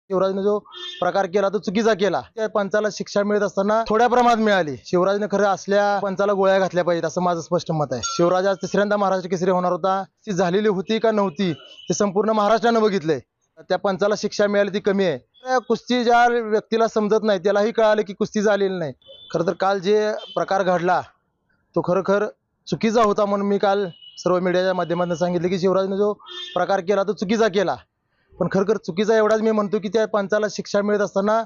शिवराजने जो प्रकार केला तो चुकीचा केला। त्या पंचाला शिक्षा मिळत असताना थोड्या प्रमाणात मिळाली। शिवराजने खरं असल्या पंचाला गोळ्या घातल्या पाहिजेत असं माझं स्पष्ट मत आहे। शिवराज आज तिसऱ्यांदा महाराष्ट्र केसरी होणार होता, ती झालेली होती का नव्हती हे संपूर्ण महाराष्ट्रानं बघितलंय। त्या पंचाला शिक्षा मिळाली ती कमी आहे। त्या कुस्ती ज्या व्यक्तीला समजत नाही त्यालाही कळालं की कुस्ती झालेली नाही। खरं तर काल जे प्रकार घडला तो खरोखर चुकीचा होता म्हणून मी काल सर्व मीडियाच्या माध्यमातून सांगितलं की शिवराजने जो प्रकार केला तो चुकीचा केला। पण खरं चुकीचा एवढाच मी म्हणतो की त्या पंचाला शिक्षा मिळत असताना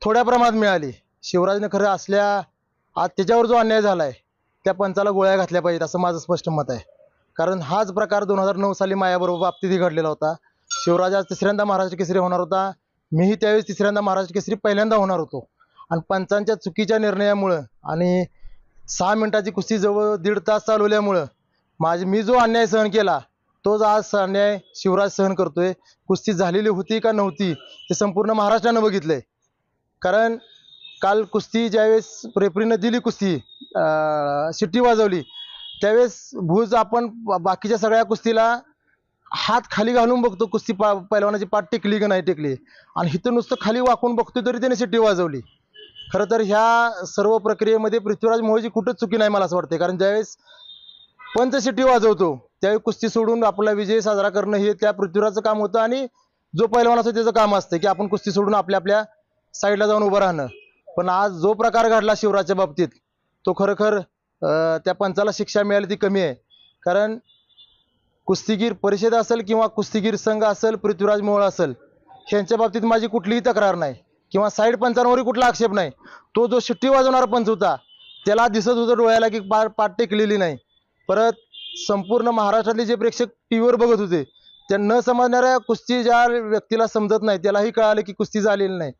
थोड्या प्रमाणात मिळाली। शिवराजने खरं असल्या आज त्याच्यावर जो अन्याय झालाय त्या पंचाला गोळ्या घातल्या पाहिजेत असं माझं स्पष्ट मत आहे। कारण हाच प्रकार 2009 साली माझ्याबरोबर बाबतीतही घडलेला होता। शिवराज आज तिसऱ्यांदा महाराष्ट्र केसरी होणार होता, मीही त्यावेळेस तिसऱ्यांदा महाराष्ट्र केसरी पहिल्यांदा होणार होतो। आणि पंचांच्या चुकीच्या निर्णयामुळं आणि 6 मिनिटाची कुस्ती जवळ 1.5 तास चालवल्यामुळं मी जो अन्याय सहन केला तोच आज अन्याय शिवराज सहन करतोय। कुस्ती झालेली होती का नव्हती हे संपूर्ण महाराष्ट्रानं बघितलंय। कारण काल कुस्ती ज्यावेळेस रेफरीनं दिली कुस्ती शिट्टी वाजवली त्यावेळेस भूज आपण बाकीच्या सगळ्या कुस्तीला हात खाली घालून बघतो कुस्ती पैलवानाची पाठ टेकली की नाही टेकली, आणि इथं नुसतं खाली वाकून बघतोय तरी त्याने शिट्टी वाजवली। खरं तर ह्या सर्व प्रक्रियेमध्ये पृथ्वीराज मोहोळची कुठंच चुकी नाही मला असं वाटतं। कारण ज्यावेळेस पंच शिट्टी वाजवतो त्यावेळी कुस्ती सोडून आपला विजय साजरा करणं हे त्या पृथ्वीराजचं काम होतं, आणि जो पैलवान असतो त्याचं काम असतं की आपण कुस्ती सोडून आपल्या साईडला जाऊन उभं राहणं। पण आज जो प्रकार घडला शिवराजच्या बाबतीत तो खरोखर त्या पंचाला शिक्षा मिळाली ती कमी आहे। कारण कुस्तीगीर परिषद असेल किंवा कुस्तीगीर संघ असेल, पृथ्वीराज मोहोळ असेल, ह्यांच्या बाबतीत माझी कुठलीही तक्रार नाही किंवा साईड पंचांवरही कुठला आक्षेप नाही। तो जो शिट्टी वाजवणारा पंच होता त्याला दिसत होतं डोळ्याला की पाठ टेकलेली नाही। परत संपूर्ण महाराष्ट्रातले जे प्रेक्षक टीव्हीवर बघत होते त्या न समजणाऱ्या कुस्ती ज्या व्यक्तीला समजत नाही त्यालाही कळालं की कुस्ती झालेली नाही,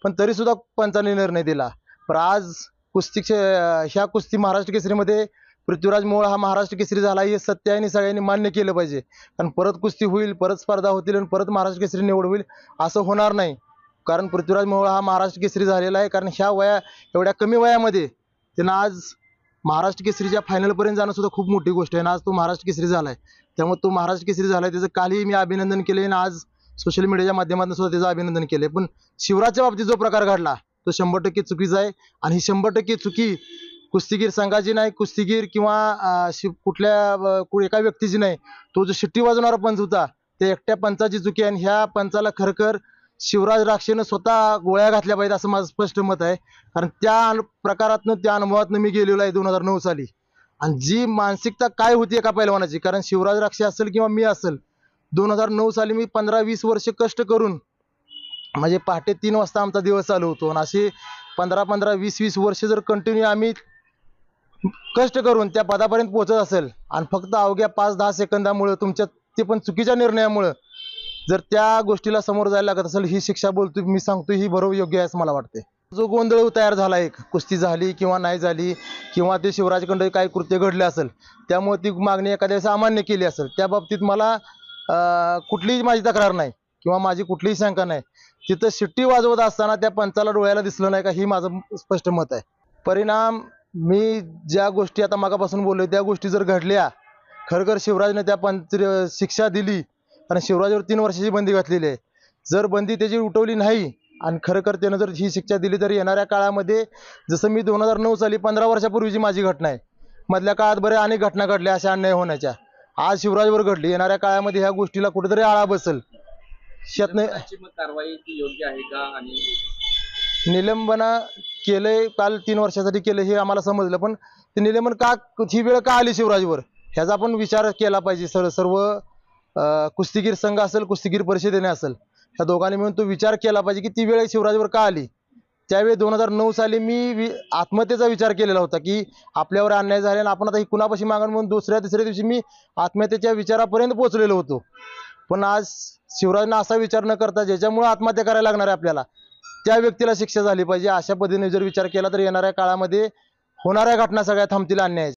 पण तरी सुद्धा पंचांनी निर्णय दिला। पण आज ह्या कुस्ती महाराष्ट्र केसरीमध्ये पृथ्वीराज मोहोळ हा महाराष्ट्र केसरी झाला हे सत्य आहे आणि सगळ्यांनी मान्य केलं पाहिजे। कारण परत कुस्ती होईल, परत स्पर्धा होतील आणि परत महाराष्ट्र केसरी निवड होईल असं होणार नाही। कारण पृथ्वीराज मोहोळ हा महाराष्ट्र केसरी झालेला आहे। कारण ह्या एवढ्या कमी वयामध्ये त्यानं आज महाराष्ट्र केसरीच्या फायनलपर्यंत जाणं सुद्धा खूप मोठी गोष्ट आहे ना। आज तो महाराष्ट्र केसरी झालाय, त्यामुळे तो महाराष्ट्र केसरी झालाय त्याचं कालही मी अभिनंदन केले आणि आज सोशल मीडियाच्या माध्यमातून सुद्धा त्याचं अभिनंदन केले। पण शिवराजच्या बाबतीत जो प्रकार घडला तो 100% चुकीचा आहे, आणि ही 100% चुकी कुस्तीगीर संघाची नाही, कुस्तीगीर किंवा कुठल्या एका व्यक्तीची नाही। तो जो शिट्टी वाजवणारा पंच होता त्या एकट्या पंचाची चुकी आहे, आणि ह्या पंचाला खरखर शिवराज राक्षेनं स्वतः गोळ्या घातल्या पाहिजेत असं माझं स्पष्ट मत आहे। कारण त्या प्रकारातनं त्या अनुभवातनं मी गेलेलो आहे 2009 साली, आणि जी मानसिकता काय होती एका पैलवानाची। कारण शिवराज राक्षे असेल किंवा मी असेल 2009 साली मी 15-20 वर्ष कष्ट करून म्हणजे पहाटे 3 वाजता आमचा दिवस चालू होतो, आणि असे 15-15, 20-20 वर्ष जर कंटिन्यू आम्ही कष्ट करून त्या पदापर्यंत पोहोचत असेल आणि फक्त अवघ्या 5-10 सेकंदामुळे तुमच्या ते पण चुकीच्या निर्णयामुळे जर त्या गोष्टीला समोर जायला लागत असेल, ही शिक्षा बोलतो मी सांगतो ही बरोबर योग्य आहे असं मला वाटते। जो गोंधळ तयार झाला, एक कुस्ती झाली किंवा नाही झाली किंवा ते शिवराजकडे काही कृत्य घडले असेल त्यामुळे ती मागणी एखाद्या वेळेस अमान्य केली असेल, त्या बाबतीत मला कुठलीही माझी तक्रार नाही किंवा माझी कुठलीही शंका नाही। तिथं शिट्टी वाजवत असताना त्या पंचाला डोळ्याला दिसलं नाही का ही माझं स्पष्ट मत आहे। परिणाम मी ज्या गोष्टी आता मागापासून बोललोय त्या गोष्टी जर घडल्या, खरखर शिवराजने त्या शिक्षा दिली, कारण शिवराजवर 3 वर्षाची बंदी घातलेली आहे। जर बंदी त्याची उठवली नाही आणि खरखर त्यानं जर ही शिक्षा दिली तर येणाऱ्या काळामध्ये जसं मी 2009 साली 15 वर्षापूर्वीची माझी घटना आहे, मधल्या काळात बऱ्या अनेक घटना घडल्या अशा अन्याय होण्याच्या, आज शिवराजवर घडली। येणाऱ्या काळामध्ये ह्या गोष्टीला कुठेतरी आळा बसेल। कारवाई योग्य आहे का? आणि निलंबन केलंय काल 3 वर्षासाठी केलं हे आम्हाला समजलं, पण ते निलंबन का ही वेळ का आली शिवराजवर ह्याचा आपण विचार केला पाहिजे। सर्व कुस्तीगीर संघ असेल, कुस्तीगीर परिषदेने असेल, ह्या दोघांनी मिळून तो विचार केला पाहिजे की ती वेळ शिवराजवर का आली। त्यावेळी 2009 साली मी आत्महत्येचा विचार केलेला होता की आपल्यावर अन्याय झाला आणि आपण आता ही कुणापाशी मागण म्हणून दुसऱ्या-तिसऱ्या दिवशी मी आत्महत्येच्या विचारापर्यंत पोहोचलेलो होतो। पण आज शिवराजनं असा विचार न करता ज्याच्यामुळे आत्महत्या करायला लागणार आहे आपल्याला त्या व्यक्तीला शिक्षा झाली पाहिजे, अशा पद्धतीने जर विचार केला तर येणाऱ्या काळामध्ये होणाऱ्या घटना सगळ्या थांबतील अन्यायाच्या।